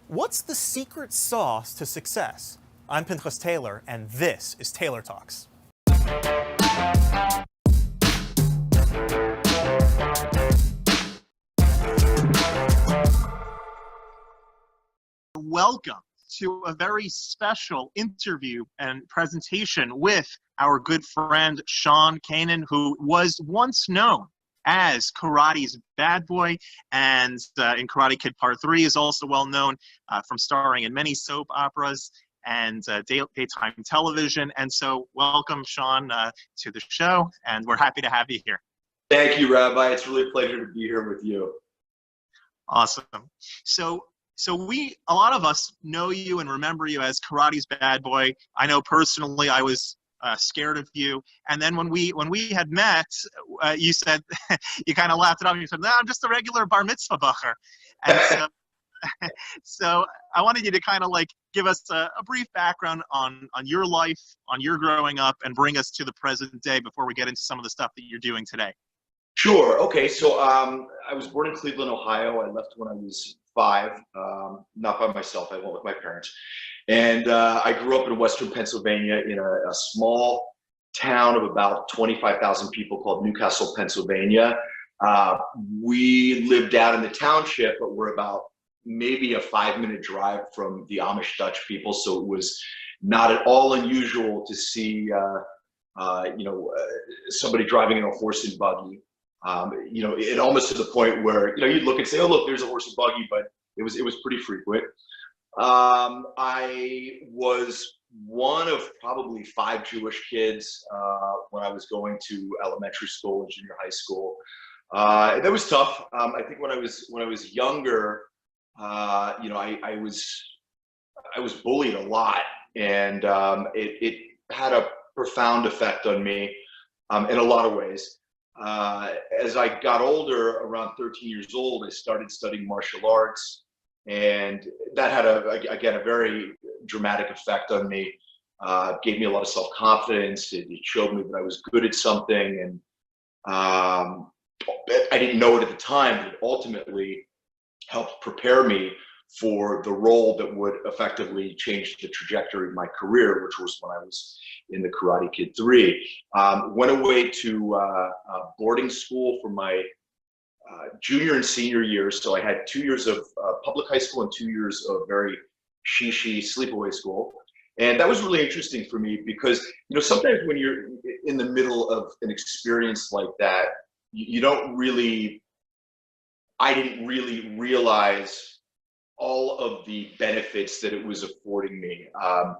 What's the secret sauce to success? I'm Pinchas Taylor, and this is Taylor Talks. Welcome to a very special interview and presentation with our good friend Sean Kanan, who was once known as karate's bad boy, and in Karate Kid Part 3 is also well known from starring in many soap operas and daytime television. And so welcome, Sean, to the show, and we're happy to have you here. Thank you, Rabbi. It's really a pleasure to be here with you. Awesome. So a lot of us know you and remember you as karate's bad boy. I know personally I was scared of you. And then when we had met, you said, you kind of laughed it off. You said, "No, I'm just a regular bar mitzvah bacher." And so I wanted you to kind of like give us a brief background on your life, on your growing up, and bring us to the present day before we get into some of the stuff that you're doing today. Sure. Okay. So I was born in Cleveland, Ohio. I left when I was 5, not by myself. I went with my parents. And I grew up in Western Pennsylvania in a small town of about 25,000 people called Newcastle, Pennsylvania. We lived out in the township, but we're about maybe a 5-minute drive from the Amish Dutch people. So it was not at all unusual to see, somebody driving in a horse and buggy. It almost to the point where, you'd look and say, "Oh, look, there's a horse and buggy," but it was pretty frequent. I was one of probably 5 Jewish kids when I was going to elementary school and junior high school. That was tough. I think when I was younger, I was bullied a lot, and it had a profound effect on me in a lot of ways. As I got older, around 13 years old, I started studying martial arts, and that had a very dramatic effect on me. Gave me a lot of self-confidence. It showed me that I was good at something, and I didn't know it at the time, but it ultimately helped prepare me for the role that would effectively change the trajectory of my career, which was when I was in the Karate Kid 3. Went away to boarding school for my junior and senior years. So I had 2 years of public high school and 2 years of very shishi sleepaway school. And that was really interesting for me because, sometimes when you're in the middle of an experience like that, I didn't really realize all of the benefits that it was affording me. I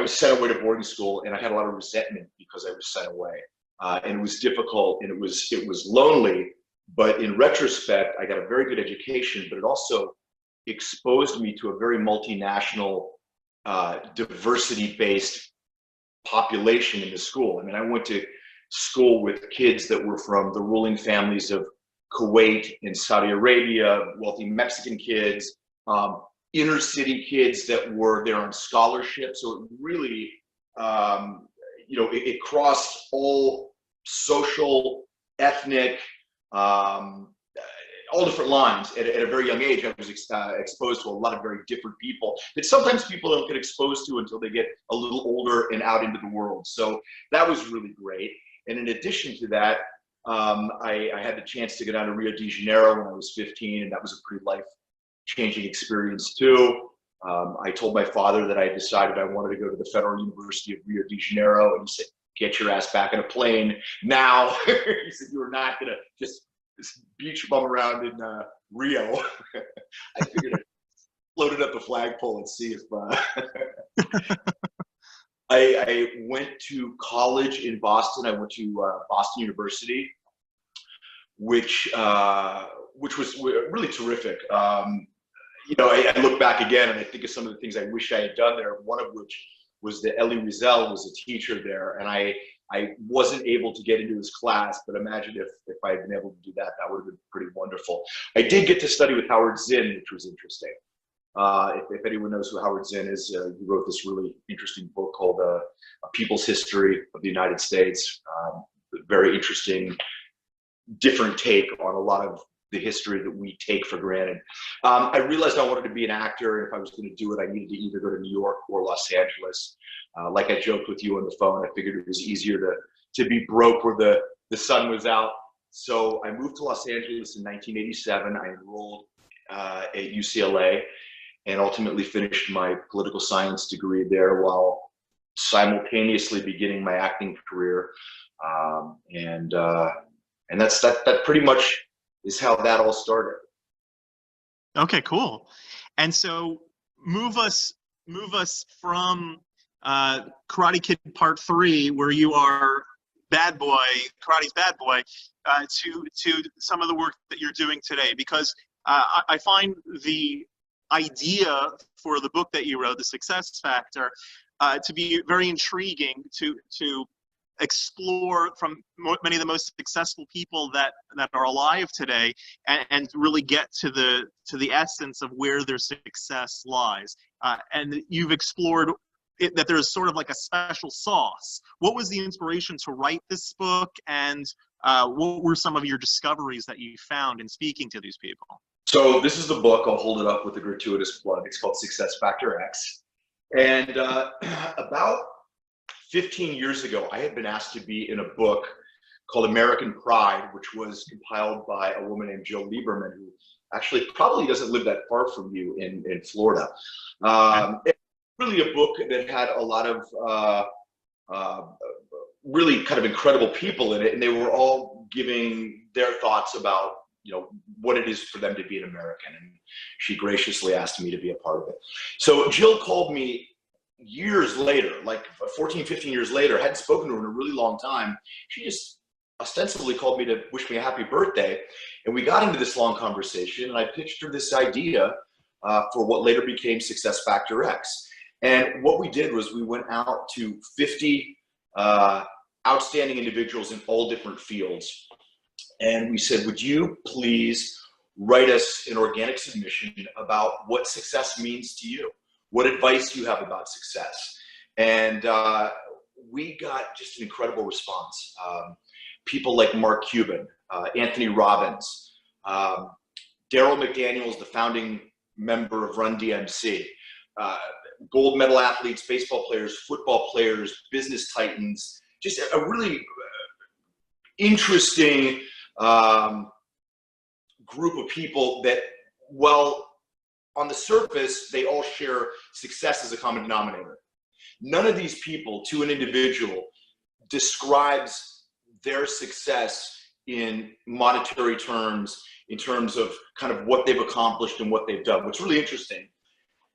was sent away to boarding school, and I had a lot of resentment because I was sent away, and it was difficult, and it was lonely. But in retrospect, I got a very good education, but it also exposed me to a very multinational, diversity-based population in the school. I mean, I went to school with kids that were from the ruling families of Kuwait and Saudi Arabia, wealthy Mexican kids, inner city kids that were there on scholarship. So it really, it crossed all social, ethnic, all different lines. At a very young age, I was exposed to a lot of very different people that sometimes people don't get exposed to until they get a little older and out into the world. So that was really great. And in addition to that, I had the chance to go down to Rio de Janeiro when I was 15, and that was a pretty life-changing experience too. I told my father that I decided I wanted to go to the Federal University of Rio de Janeiro, and he said, "Get your ass back in a plane now." He said, "You were not going to just beach bum around in Rio." I figured I'd float it up the flagpole and see if I went to college in Boston. I went to Boston University, which was really terrific. I look back again and I think of some of the things I wish I had done there. One of which was that Elie Wiesel was a teacher there, and I wasn't able to get into his class. But imagine if I had been able to do that, that would have been pretty wonderful. I did get to study with Howard Zinn, which was interesting. If anyone knows who Howard Zinn is, he wrote this really interesting book called A People's History of the United States. Very interesting, different take on a lot of the history that we take for granted. I realized I wanted to be an actor, and if I was going to do it, I needed to either go to New York or Los Angeles. Like I joked with you on the phone, I figured it was easier to be broke where the sun was out. So I moved to Los Angeles in 1987. I enrolled at UCLA and ultimately finished my political science degree there while simultaneously beginning my acting career. And that pretty much is how that all started. Okay, cool. And so move us from Karate Kid Part 3, where you are bad boy, karate's bad boy, to some of the work that you're doing today. Because I find the idea for the book that you wrote, The Success Factor, to be very intriguing to explore from many of the most successful people that are alive today, and really get to the essence of where their success lies. And you've explored that there's sort of like a special sauce. What was the inspiration to write this book, and what were some of your discoveries that you found in speaking to these people? So this is the book. I'll hold it up with a gratuitous plug. It's called Success Factor X. And about 15 years ago, I had been asked to be in a book called American Pride, which was compiled by a woman named Jill Lieberman, who actually probably doesn't live that far from you in Florida. It's really a book that had a lot of really kind of incredible people in it, and they were all giving their thoughts about, you know, what it is for them to be an American. And she graciously asked me to be a part of it. So Jill called me years later, like 14, 15 years later. I hadn't spoken to her in a really long time. She just ostensibly called me to wish me a happy birthday. And we got into this long conversation, and I pitched her this idea for what later became Success Factor X. And what we did was we went out to 50 outstanding individuals in all different fields. And we said, would you please write us an organic submission about what success means to you? What advice you have about success? And we got just an incredible response. People like Mark Cuban, Anthony Robbins, Daryl McDaniels, the founding member of Run DMC, gold medal athletes, baseball players, football players, business titans, just a really interesting group of people that, well, on the surface, they all share success as a common denominator. None of these people, to an individual, describes their success in monetary terms, in terms of kind of what they've accomplished and what they've done. What's really interesting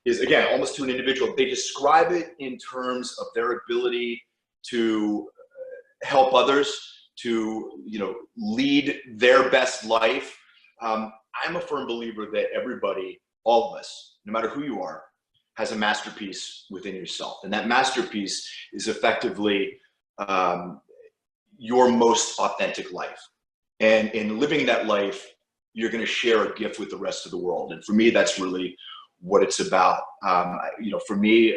is, again, almost to an individual, they describe it in terms of their ability to help others, to, you know, lead their best life. I'm a firm believer that everybody, all of us, no matter who you are, has a masterpiece within yourself. And that masterpiece is effectively your most authentic life. And in living that life, you're going to share a gift with the rest of the world. And for me, that's really what it's about. You know, for me,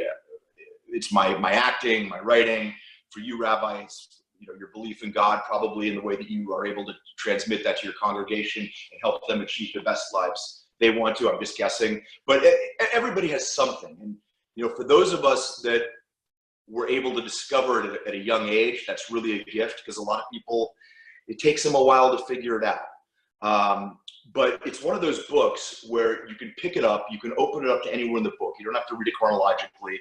it's my acting, my writing. For you, Rabbi, it's, you know, your belief in God, probably in the way that you are able to transmit that to your congregation and help them achieve the best lives they want to. I'm just guessing, but everybody has something. And, you know, for those of us that were able to discover it at a young age, that's really a gift, because a lot of people, it takes them a while to figure it out. But it's one of those books where you can pick it up, you can open it up to anywhere in the book. You don't have to read it chronologically.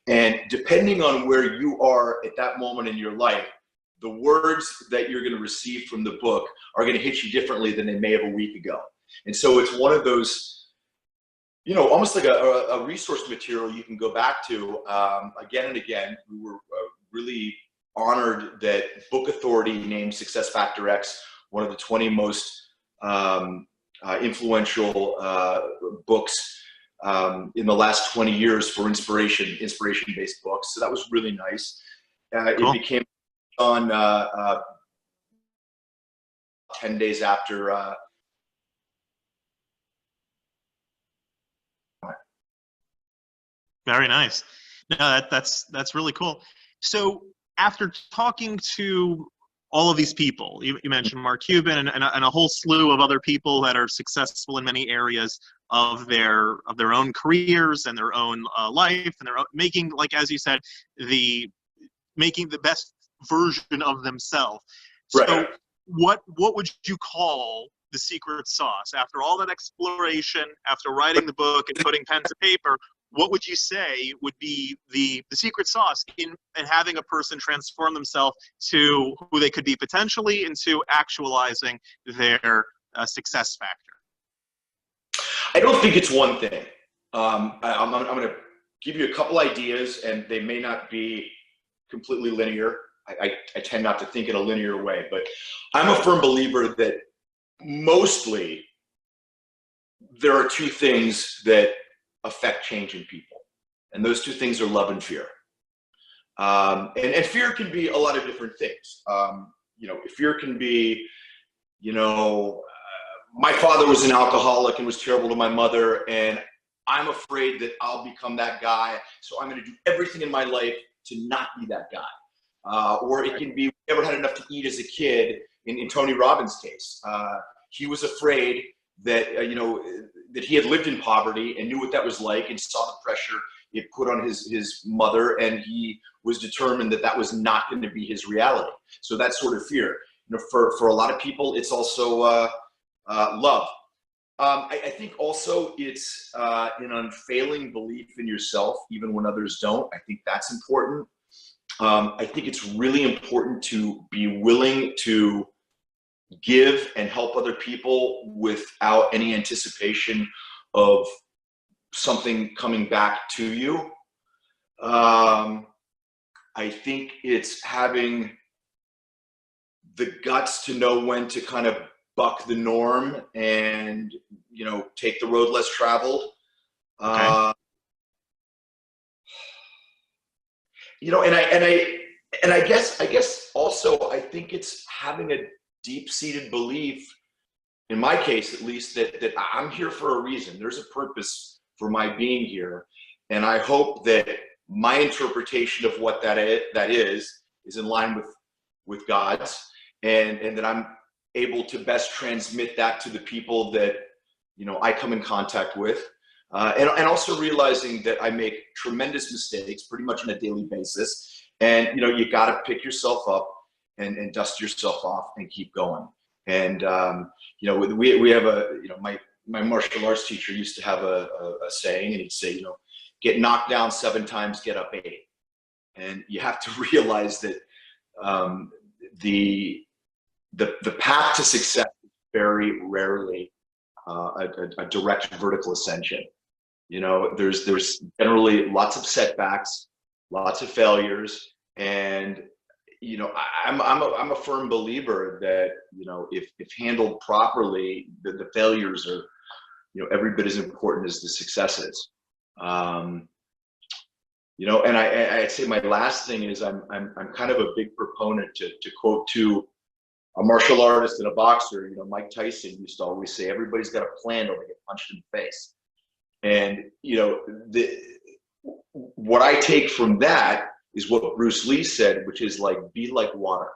And depending on where you are at that moment in your life, the words that you're going to receive from the book are going to hit you differently than they may have a week ago. And so it's one of those, you know, almost like a resource material you can go back to again and again. We were really honored that Book Authority named Success Factor X one of the 20 most influential books in the last 20 years for inspiration-based books. So that was really nice. Cool. It became on 10 days after. Very nice. No, that's really cool. So after talking to all of these people. You mentioned Mark Cuban and a whole slew of other people that are successful in many areas of their own careers and their own life, and their own, making, like as you said, making the best version of themselves. Right. So what would you call the secret sauce after all that exploration, after writing the book and putting pen to paper? What would you say would be the secret sauce in having a person transform themselves to who they could be potentially, into actualizing their success factor? I don't think it's one thing. I'm going to give you a couple ideas, and they may not be completely linear. I tend not to think in a linear way, but I'm a firm believer that mostly there are two things that affect change in people. And those two things are love and fear. And fear can be a lot of different things. Fear can be, my father was an alcoholic and was terrible to my mother, and I'm afraid that I'll become that guy, so I'm going to do everything in my life to not be that guy. Or it can be, never had enough to eat as a kid, in Tony Robbins' case. He was afraid that, that he had lived in poverty and knew what that was like, and saw the pressure it put on his mother, and he was determined that that was not going to be his reality. So that's sort of fear. For a lot of people, it's also love. I think also it's an unfailing belief in yourself, even when others don't. I think that's important. I think it's really important to be willing to give and help other people without any anticipation of something coming back to you. I think it's having the guts to know when to kind of buck the norm and, take the road less traveled. Okay. And I guess also, I think it's having a deep-seated belief, in my case at least, that I'm here for a reason. There's a purpose for my being here, and I hope that my interpretation of what that is in line with God's, and that I'm able to best transmit that to the people that I come in contact with, and also realizing that I make tremendous mistakes pretty much on a daily basis, and you got to pick yourself up and dust yourself off and keep going. And we have my martial arts teacher used to have a saying, and he'd say, get knocked down 7 times, get up 8. And you have to realize that the path to success is very rarely a direct vertical ascension. There's generally lots of setbacks, lots of failures, and I'm a firm believer that if handled properly, the failures are every bit as important as the successes. And I'd say my last thing is I'm kind of a big proponent to quote to a martial artist and a boxer. Mike Tyson used to always say, everybody's got a plan or they get punched in the face. And what I take from that is what Bruce Lee said, which is like, be like water.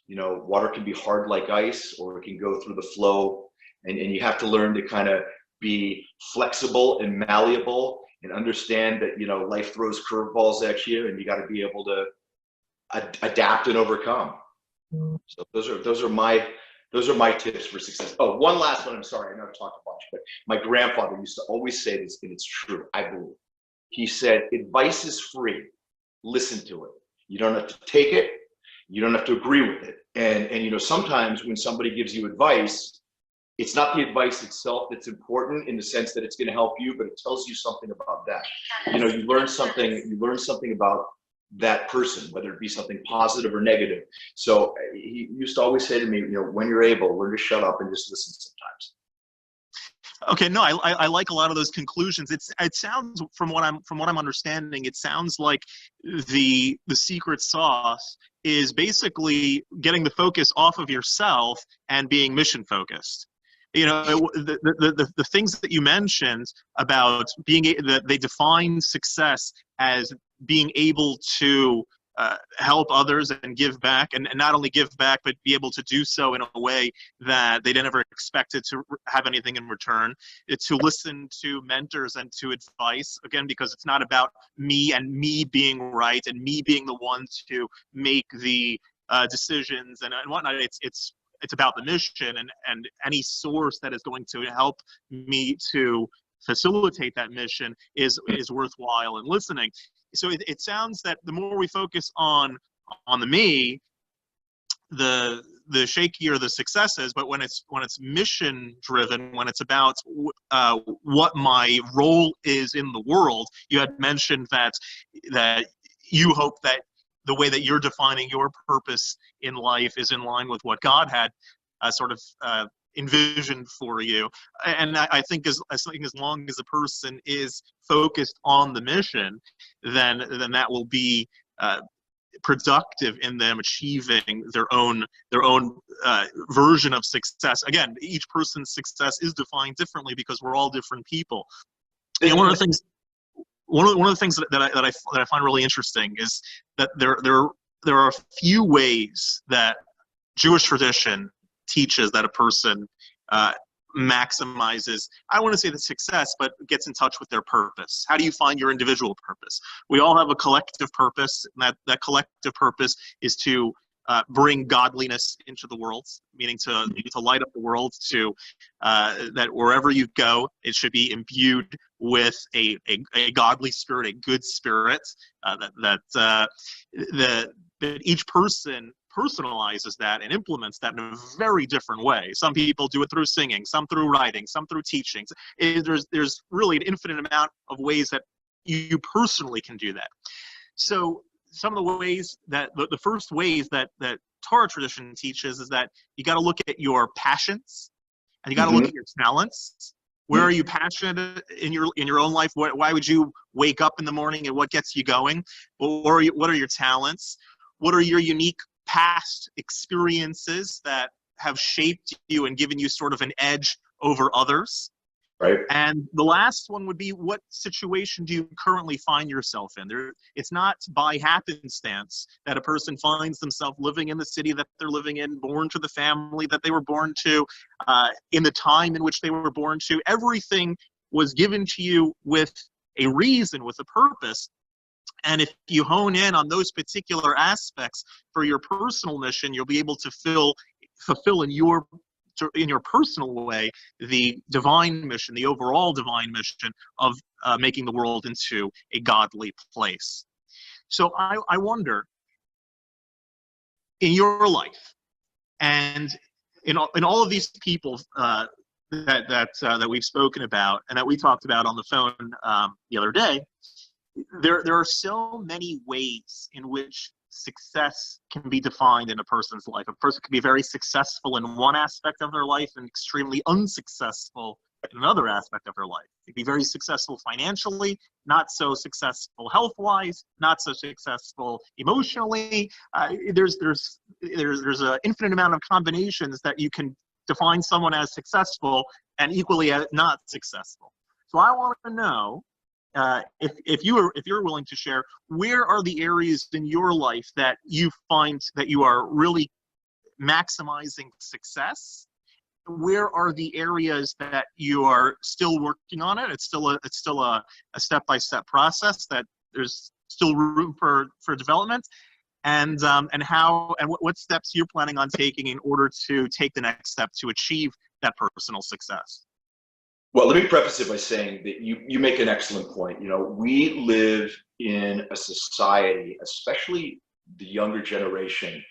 Water can be hard like ice, or it can go through the flow, and you have to learn to kind of be flexible and malleable, and understand that life throws curveballs at you, and you got to be able to adapt and overcome. So those are my tips for success. Oh, one last one. I'm sorry, I know I've talked a bunch, but my grandfather used to always say this, and it's true, I believe. He said, advice is free. Listen to it. You don't have to take it. You don't have to agree with it. And sometimes when somebody gives you advice, it's not the advice itself that's important in the sense that it's going to help you, but it tells you something about that. You learn something about that person, whether it be something positive or negative. So he used to always say to me, when you're able, learn to shut up and just listen sometimes. Okay, no, I like a lot of those conclusions. It sounds, from what I'm understanding, it sounds like the secret sauce is basically getting the focus off of yourself and being mission focused. The things that you mentioned about that they define success as being able to help others and give back, and not only give back, but be able to do so in a way that they never expected to have anything in return. It's to listen to mentors and to advice, again, because it's not about me and me being right and me being the one to make the decisions and whatnot. It's about the mission, and any source that is going to help me to facilitate that mission is worthwhile in listening. So it sounds that the more we focus on the me, the shakier the success is. But when it's mission driven, when it's about what my role is in the world, you had mentioned that you hope that the way that you're defining your purpose in life is in line with what God had sort of envisioned for you. And I think as long as a person is focused on the mission, then that will be productive in them achieving their own version of success. Again, each person's success is defined differently because we're all different people. And one of the things that I find really interesting is that there are a few ways that Jewish tradition teaches that a person maximizes, I don't want to say the success, but gets in touch with their purpose. How do you find your individual purpose? We all have a collective purpose, and that collective purpose is to bring godliness into the world, meaning to light up the world, to that wherever you go, it should be imbued with a godly spirit, a good spirit, that each person personalizes that and implements that in a very different way. Some people do it through singing, some through writing, some through teaching. There's really an infinite amount of ways that you personally can do that. So some of the ways that the first ways that Torah tradition teaches is that you got to look at your passions and you got to look at your talents. Where are you passionate in your own life? Why would you wake up in the morning, and what gets you going? What are your talents? What are your unique past experiences that have shaped you and given you sort of an edge over others? Right. And the last one would be, what situation do you currently find yourself in? It's not by happenstance that a person finds themselves living in the city that they're living in, born to the family that they were born to, in the time in which they were born to. Everything was given to you with a reason, with a purpose. And if you hone in on those particular aspects for your personal mission, you'll be able to fulfill in your personal way the divine mission, the overall divine mission of making the world into a godly place. So I wonder, in your life and in all of these people that we've spoken about and that we talked about on the phone the other day, there are so many ways in which success can be defined in a person's life. A person can be very successful in one aspect of their life and extremely unsuccessful in another aspect of their life. They can be very successful financially, not so successful health-wise, not so successful emotionally. There's an infinite amount of combinations that you can define someone as successful and equally as not successful. So I want to know, if you're willing to share, where are the areas in your life that you find that you are really maximizing success? Where are the areas that you are still working on it? It's still a step-by-step process, that there's still room for development, and what steps you're planning on taking in order to take the next step to achieve that personal success. Well, let me preface it by saying that you make an excellent point. You know, we live in a society, especially the younger generation,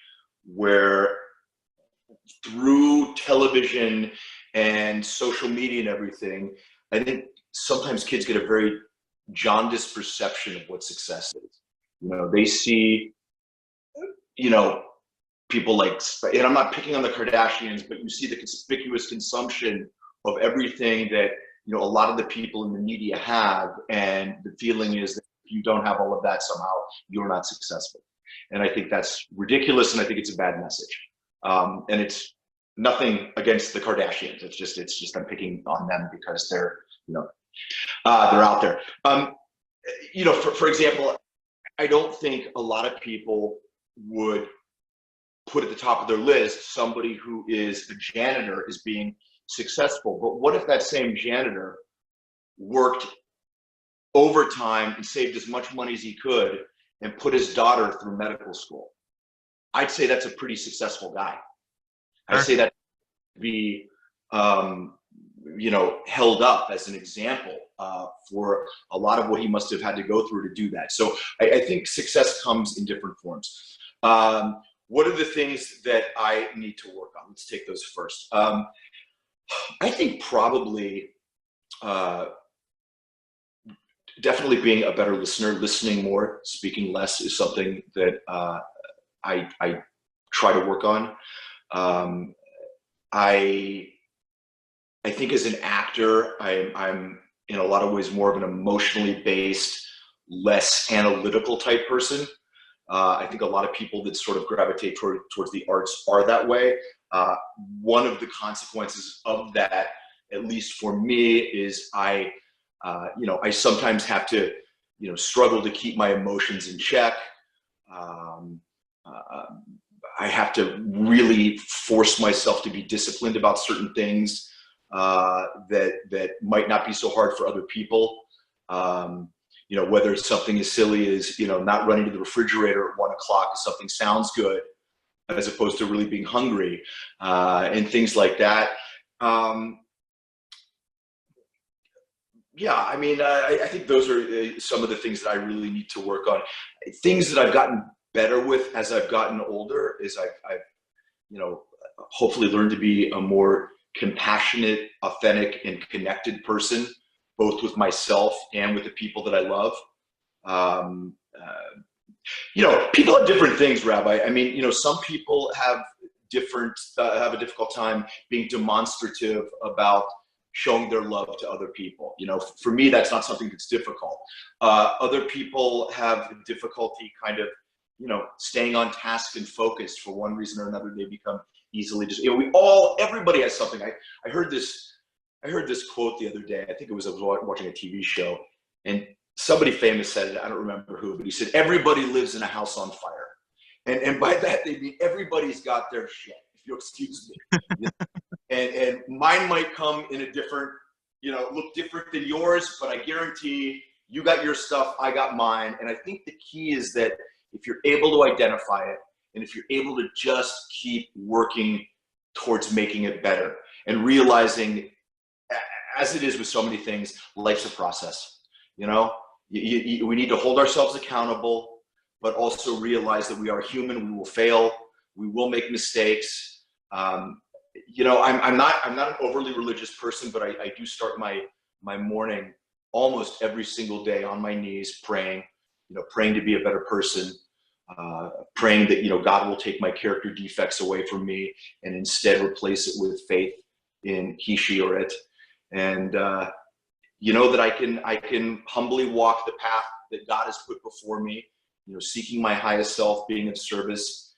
where through television and social media and everything, I think sometimes kids get a very jaundiced perception of what success is. You know, they see, people like, and I'm not picking on the Kardashians, but you see the conspicuous consumption of everything that, a lot of the people in the media have, and the feeling is that if you don't have all of that, somehow you're not successful. And I think that's ridiculous, and I think it's a bad message. And it's nothing against the Kardashians. It's just I'm picking on them because they're out there. For example, I don't think a lot of people would put at the top of their list somebody who is a janitor as being successful. But what if that same janitor worked overtime and saved as much money as he could and put his daughter through medical school? I'd say that's a pretty successful guy. Sure. I say that to be, held up as an example for a lot of what he must have had to go through to do that. So I think success comes in different forms. What are the things that I need to work on? Let's take those first. I think probably definitely being a better listener, listening more, speaking less is something that I try to work on. I think as an actor, I'm in a lot of ways more of an emotionally based, less analytical type person. I think a lot of people that sort of gravitate towards the arts are that way. One of the consequences of that, at least for me, is I sometimes have to, struggle to keep my emotions in check. I have to really force myself to be disciplined about certain things that might not be so hard for other people. Whether it's something as silly as, not running to the refrigerator at 1 o'clock if something sounds good, as opposed to really being hungry, and things like that. I think those are some of the things that I really need to work on. Things that I've gotten better with as I've gotten older is I've hopefully learned to be a more compassionate, authentic, and connected person, both with myself and with the people that I love. People have different things, Rabbi. I mean, some people have have a difficult time being demonstrative about showing their love to other people. For me, that's not something that's difficult. Other people have difficulty kind of, staying on task and focused. For one reason or another, they become easily just, everybody has something. I heard this quote the other day. I think I was watching a TV show, and somebody famous said it. I don't remember who, but he said, everybody lives in a house on fire. And by that, they mean everybody's got their shit, if you'll excuse me. And mine might come in a different, look different than yours, but I guarantee you got your stuff, I got mine. And I think the key is that if you're able to identify it, and if you're able to just keep working towards making it better and realizing, as it is with so many things, life's a process. We need to hold ourselves accountable, but also realize that we are human. We will fail. We will make mistakes. I'm not an overly religious person, but I do start my morning almost every single day on my knees praying, praying to be a better person, praying that, God will take my character defects away from me and instead replace it with faith in he, she, or it. And, that I can humbly walk the path that God has put before me, seeking my highest self, being of service,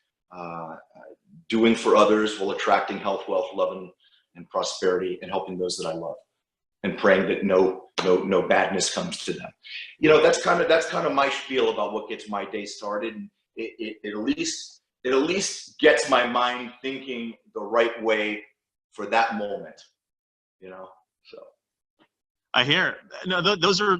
doing for others while attracting health, wealth, love, and prosperity, and helping those that I love, and praying that no badness comes to them. That's kind of my spiel about what gets my day started. And it at least gets my mind thinking the right way for that moment. So. I hear. No, those are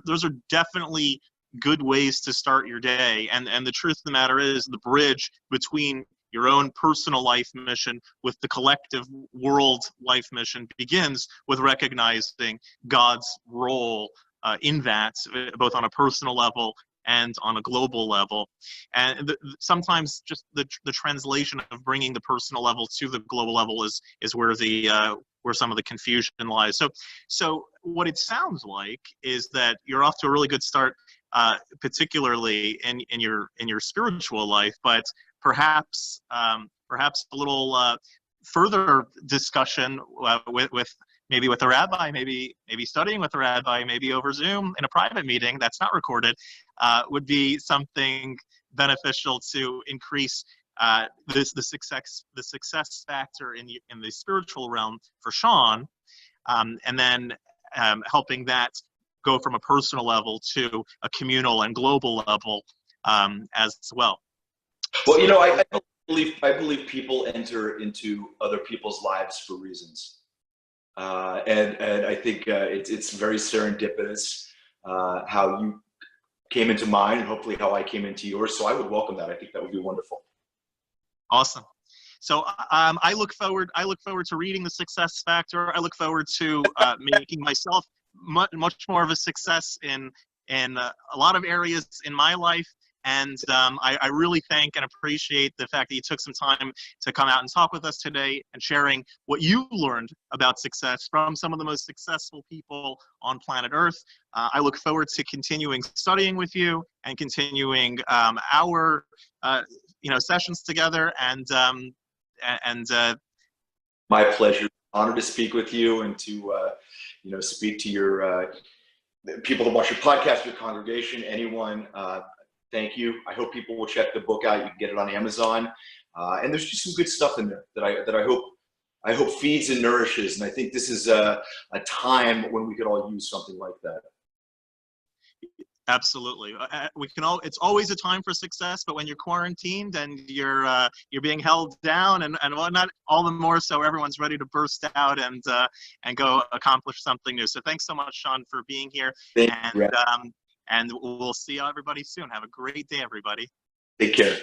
definitely good ways to start your day. And the truth of the matter is, the bridge between your own personal life mission with the collective world life mission begins with recognizing God's role in that, both on a personal level and on a global level. And sometimes just the translation of bringing the personal level to the global level is where where some of the confusion lies. So what it sounds like is that you're off to a really good start, particularly in your spiritual life, but perhaps a little further discussion with a rabbi, maybe studying with a rabbi, maybe over Zoom in a private meeting that's not recorded, would be something beneficial to increase the success factor in the spiritual realm for Sean, and then helping that go from a personal level to a communal and global level as well. Well, you know, I believe people enter into other people's lives for reasons, and I think it's very serendipitous how you came into mine, and hopefully how I came into yours. So I would welcome that. I think that would be wonderful. Awesome. So I look forward to reading The Success Factor. I look forward to making myself much more of a success in a lot of areas in my life. And I really thank and appreciate the fact that you took some time to come out and talk with us today and sharing what you learned about success from some of the most successful people on planet Earth. I look forward to continuing studying with you and continuing our sessions together. And my pleasure. Honored to speak with you and to speak to your people that watch your podcast, your congregation, anyone. Thank you. I hope people will check the book out. You can get it on Amazon, and there's just some good stuff in there that I hope feeds and nourishes. And I think this is a time when we could all use something like that. Absolutely. It's always a time for success, but when you're quarantined and you're being held down and whatnot, all the more so everyone's ready to burst out and go accomplish something new. So thanks so much, Sean, for being here. And we'll see everybody soon. Have a great day, everybody. Take care.